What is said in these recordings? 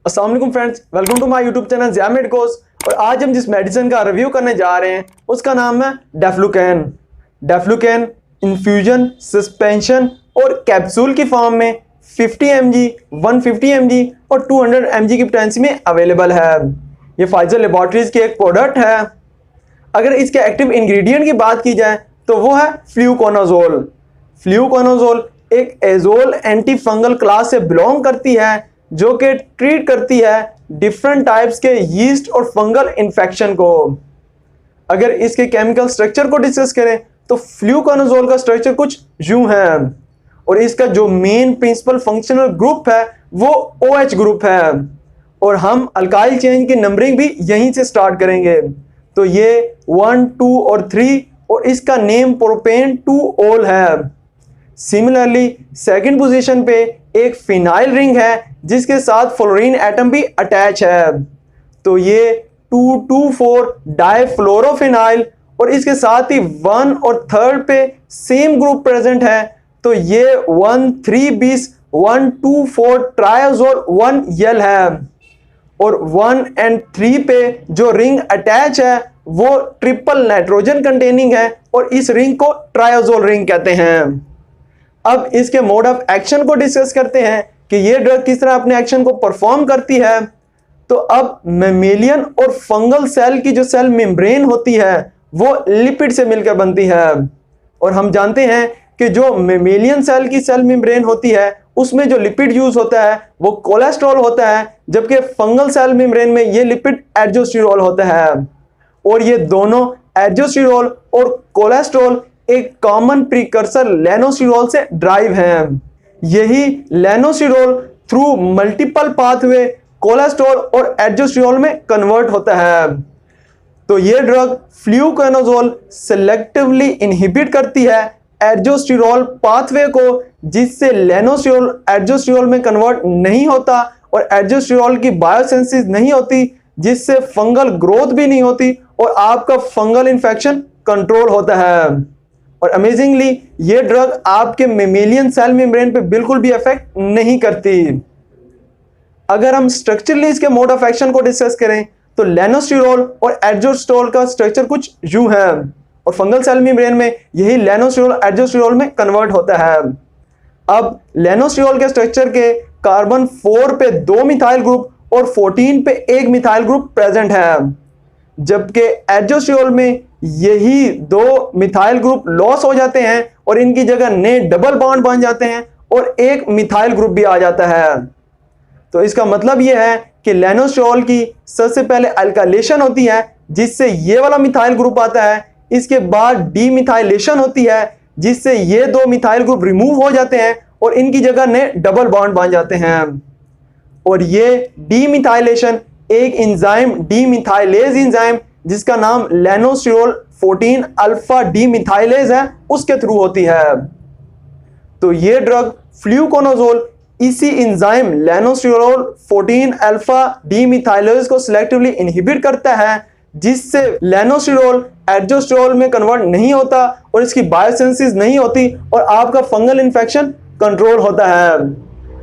अस्सलाम वालेकुम friends, welcome to my YouTube channel Zia medicos. और आज हम जिस मेडिसिन का रिव्यू करने जा रहे हैं उसका नाम है डेफ्लुकैन। डेफ्लुकैन इन्फ्यूजन, सस्पेंशन और कैप्सूल की फॉर्म में 50 mg, 150 mg और 200 mg की पोटेंसी में अवेलेबल है। ये फाइजर लेबॉरेटरीज की एक प्रोडक्ट है। अगर इसके एक्टिव इंग्रेडिएंट की बात की जाए तो वो है फ्लूकोनाजोल। फ्लूकोनाजोल एक एजोल एंटी फंगल क्लास से बिलोंग करती है जो कि ट्रीट करती है डिफरेंट टाइप्स के यीस्ट और फंगल इन्फेक्शन को। अगर इसके केमिकल स्ट्रक्चर को डिस्कस करें तो फ्लूकोनाजोल का स्ट्रक्चर कुछ यूं है और इसका जो मेन प्रिंसिपल फंक्शनल ग्रुप है वो OH ग्रुप है और हम अल्काइल चेन की नंबरिंग भी यहीं से स्टार्ट करेंगे। तो ये 1, 2 और 3 और इसका नेम प्रोपेन 2-ओल है। सिमिलरली सेकंड पोजीशन पे एक फिनाइल रिंग है जिसके साथ फ्लोरीन एटम भी अटैच है। तो ये 2,2,4 डाइफ्लोरोफिनाइल और इसके साथ ही 1 और 3 पे सेम ग्रुप प्रेजेंट है। तो ये 1,3-bis 1,2,4 ट्राइazole 1-यल है और 1 और 3 पे जो रिंग अटैच है वो ट्रिपल नाइट्रोजन कंटेनिंग है और इस रिंग को ट्राइazole रिंग कहते हैं। अब इसके मोड ऑफ एक्शन को डिस्कस करते हैं कि ये ड्रग किस तरह अपने एक्शन को परफॉर्म करती है। तो अब मेमेलियन और फंगल सेल की जो सेल मेम्ब्रेन होती है वो लिपिड से मिलकर बनती है और हम जानते हैं कि जो मेमेलियन सेल की सेल मेम्ब्रेन होती है उसमें जो लिपिड यूज होता है वो कोलेस्ट्रॉल होता है, जबकि फंगल सेल मेम्ब्रेन में ये लिपिड एर्गोस्टिरोल होता है और ये दोनों एर्गोस्टिरोल और कोलेस्ट्रॉल एक कॉमन प्रीकर्सर लेनोस्टिरोल से ड्राइव है। यही लेनोस्टिरोल थ्रू मल्टीपल पाथवे कोलेस्ट्रॉल और एर्गोस्टिरोल में कन्वर्ट होता है। तो ये ड्रग फ्लूकोनाजोल सेलेक्टिवली इनहिबिट करती है एर्गोस्टिरोल पाथवे को, जिससे लेनोस्टिरोल एर्गोस्टिरोल में कन्वर्ट नहीं होता और एर्गोस्टिरोल की बायोसिंथेसिस नहीं होती, जिससे फंगल ग्रोथ भी नहीं होती और आपका फंगल इन्फेक्शन कंट्रोल होता है। और अमेजिंगली ये ड्रग आपके मेमेलियन सेल मेम्ब्रेन पे बिल्कुल भी इफेक्ट नहीं करती। अगर हम स्ट्रक्चरली इसके मोड ऑफ एक्शन को डिस्कस करें तो लेनोस्टिरोल और एर्गोस्टिरोल का स्ट्रक्चर कुछ यूं है और फंगल सेल मेम्ब्रेन में यही लेनोस्टिरोल एर्गोस्टिरोल में कन्वर्ट होता है। अब लेनोस्टिरोल के स्ट्रक्चर के कार्बन 4 पे 2 मिथाइल ग्रुप और 14 पे 1 मिथाइल ग्रुप प्रेजेंट है, जबकि एर्गोस्टिरोल में यही 2 मिथाइल ग्रुप लॉस हो जाते हैं और इनकी जगह नए डबल बॉन्ड बन जाते हैं और 1 मिथाइल ग्रुप भी आ जाता है। तो इसका मतलब यह है कि लेनोस्टिरोल की सबसे पहले अल्काइलेशन होती है जिससे ये वाला मिथाइल ग्रुप आता है, इसके बाद डीमिथाइलेशन होती है जिससे ये 2 मिथाइल ग्रुप रिमूव हो जाते हैं और इनकी जगह नए डबल बॉन्ड बन जाते हैं। और ये डीमिथाइलेशन एक एंजाइम डीमिथाइलेज एंजाइम जिसका नाम लेनोस्टिरोल 14 अल्फा डीमिथाइलेज है उसके थ्रू होती है। तो ये ड्रग फ्लूकोनाजोल इसी एंजाइम लेनोस्टिरोल 14 अल्फा डीमिथाइलेज को सिलेक्टिवली इनहिबिट करता है, जिससे लेनोस्टिरोल एर्गोस्टिरोल में कन्वर्ट नहीं होता और इसकी बायोसिंथेसिस नहीं होती और आपका फंगल इन्फेक्शन कंट्रोल होता है।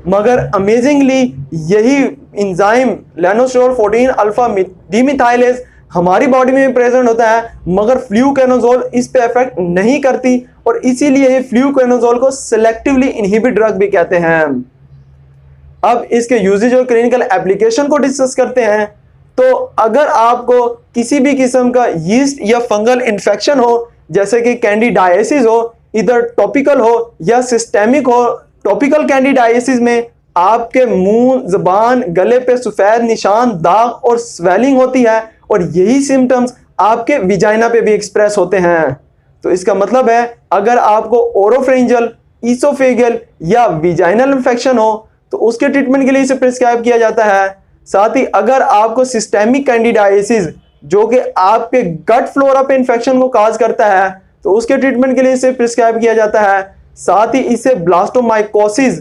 मगर अमेजिंगली यही एंजाइम लेनोस्टिरोल 14 अल्फा डीमिथाइलेज हमारी बॉडी में भी प्रेजेंट होता है, मगर फ्लूकोनाजोल इस पे इफेक्ट नहीं करती और इसीलिए ये फ्लूकोनाजोल को सिलेक्टिवली इनहिबिट ड्रग भी कहते हैं। अब इसके यूजेज और क्लिनिकल एप्लीकेशन को डिस्कस करते हैं। तो अगर आपको किसी भी किस्म का यीस्ट या फंगल इन्फेक्शन हो, जैसे कि कैंडिडाइसिस हो, इधर टॉपिकल हो या सिस्टेमिक हो, टॉपिकल कैंडिडाइसिस में आपके मुंह, जबान, गले पे सफेद निशान, दाग और स्वेलिंग होती है और यही सिम्टम्स आपके विजाइना पे भी एक्सप्रेस होते हैं। तो इसका मतलब है अगर आपको ओरोफ्रेंजल, ईसोफेगल या विजाइनल इन्फेक्शन हो तो उसके ट्रीटमेंट के लिए इसे प्रिस्क्राइब किया जाता है। साथ ही अगर आपको सिस्टेमिक कैंडिडाइसिस जो कि आपके गट फ्लोरा पे इन्फेक्शन को काज करता है तो उसके ट्रीटमेंट के लिए इसे प्रिस्क्राइब किया जाता है। साथ ही इसे ब्लास्टोमाइकोसिस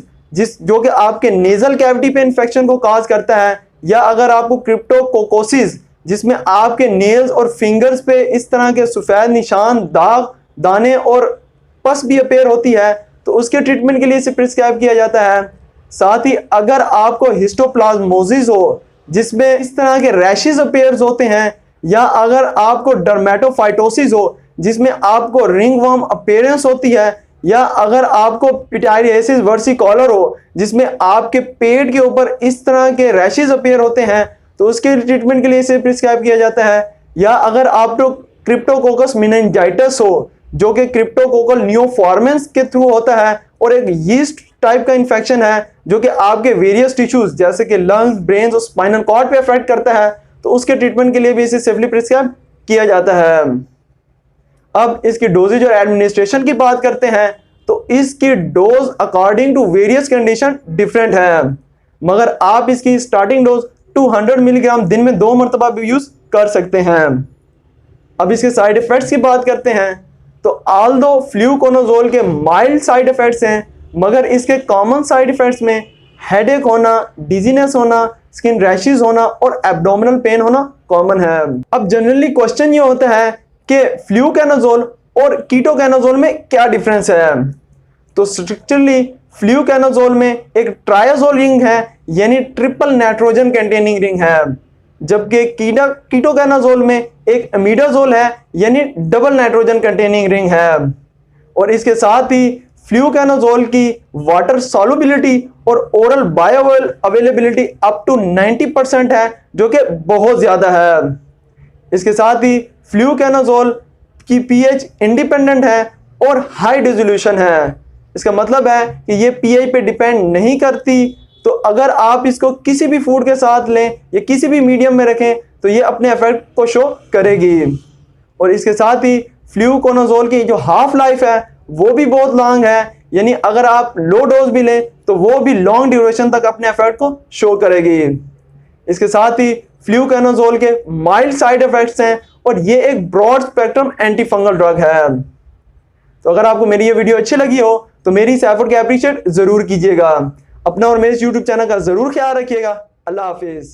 जो कि आपके नेजल कैविटी पे इन्फेक्शन को काज करता है, या अगर आपको क्रिप्टोकोकोसिस जिसमें आपके नेल्स और फिंगर्स पे इस तरह के सफेद निशान, दाग, दाने और पस भी अपेयर होती है तो उसके ट्रीटमेंट के लिए इसे प्रिस्क्राइब किया जाता है। साथ ही अगर आपको हिस्टोप्लाज्मोसिस हो जिसमें इस तरह के रैशेस अपीयर्स होते हैं, या अगर आपको डर्मेटोफाइटोसिस हो जिसमें आपको रिंगवर्म अपीयरेंस होती है, या अगर आपको पिटाइरियासिस वर्सिकोलर हो जिसमें आपके पेट के ऊपर इस तरह के रैशेस अपीयर होते हैं, तो उसके ट्रीटमेंट के लिए इसे प्रिस्क्राइब किया जाता है। या अगर आपको क्रिप्टोकोकस मेनिंजाइटिस हो जो कि क्रिप्टोकोकल न्यूफॉर्मेंस के थ्रू होता है और एक यीस्ट टाइप का इन्फेक्शन है जो कि आपके वेरियस टिश्यूज जैसे कि लंग्स, ब्रेन और स्पाइनल कॉर्ड पे अफेक्ट करता है, तो उसके ट्रीटमेंट के लिए भी इसे सेफली प्रिस्क्राइब किया जाता है। अब इसकी डोजेज और एडमिनिस्ट्रेशन की बात करते हैं, तो इसकी dose according to various condition different है, मगर आप इसकी स्टार्टिंग डोज 200 मिलीग्राम दिन में 2 मरतबा भी यूज कर सकते हैं। अब इसके साइड इफेक्ट्स की बात करते हैं, तो आल्दो फ्लूकोनाजोल के माइल्ड साइड इफेक्ट्स हैं, मगर इसके कॉमन साइड इफेक्ट्स में हेडेक होना, डिजीनेस होना, स्किन रैशेस होना और एब्डोमिनल पेन होना कॉमन है। अब जनरली क्वेश्चन ये होता है कि फ्लूकोनाजोल और कीटोकोनाजोल में क्या डिफरेंस है। तो स्ट्रक्चरली फ्लूकोनाजोल में एक ट्राइazole रिंग है, यानी ट्रिपल नाइट्रोजन कंटेनिंग रिंग है, जबकि कीटोकोनाजोल में एक अमीडाजोल है, यानी डबल नाइट्रोजन कंटेनिंग रिंग है। और इसके साथ ही फ्लूकोनाजोल की वाटर सॉल्युबिलिटी और oral bioavailability up to 90% है, जो कि बहुत ज़्यादा है। इसके साथ ही फ्लूकोनाजोल की पीएच इंडिपेंडेंट है और हाई डिसोल्यूशन है। इसका मतलब है कि ये पीएच पे डिपेंड नहीं करती, तो अगर आप इसको किसी भी फूड के साथ लें या किसी भी मीडियम में रखें तो ये अपने इफेक्ट को शो करेगी। और इसके साथ ही फ्लूकोनाजोल की जो हाफ लाइफ है वो भी बहुत लॉन्ग है, यानी अगर आप लो डोज भी लें तो वो भी लॉन्ग ड्यूरेशन तक अपने इफेक्ट को शो करेगी। इसके साथ ही फ्लूकोनाजोल के माइल्ड साइड इफेक्ट्स हैं और ये एक broad spectrum antifungal drug है। तो अगर आपको मेरी ये वीडियो अच्छी लगी हो तो मेरी इस एफर्ट को अप्रिशिएट जरूर कीजिएगा। अपना और मेरे YouTube चैनल का जरूर ख्याल रखिएगा। अल्लाह हाफिज।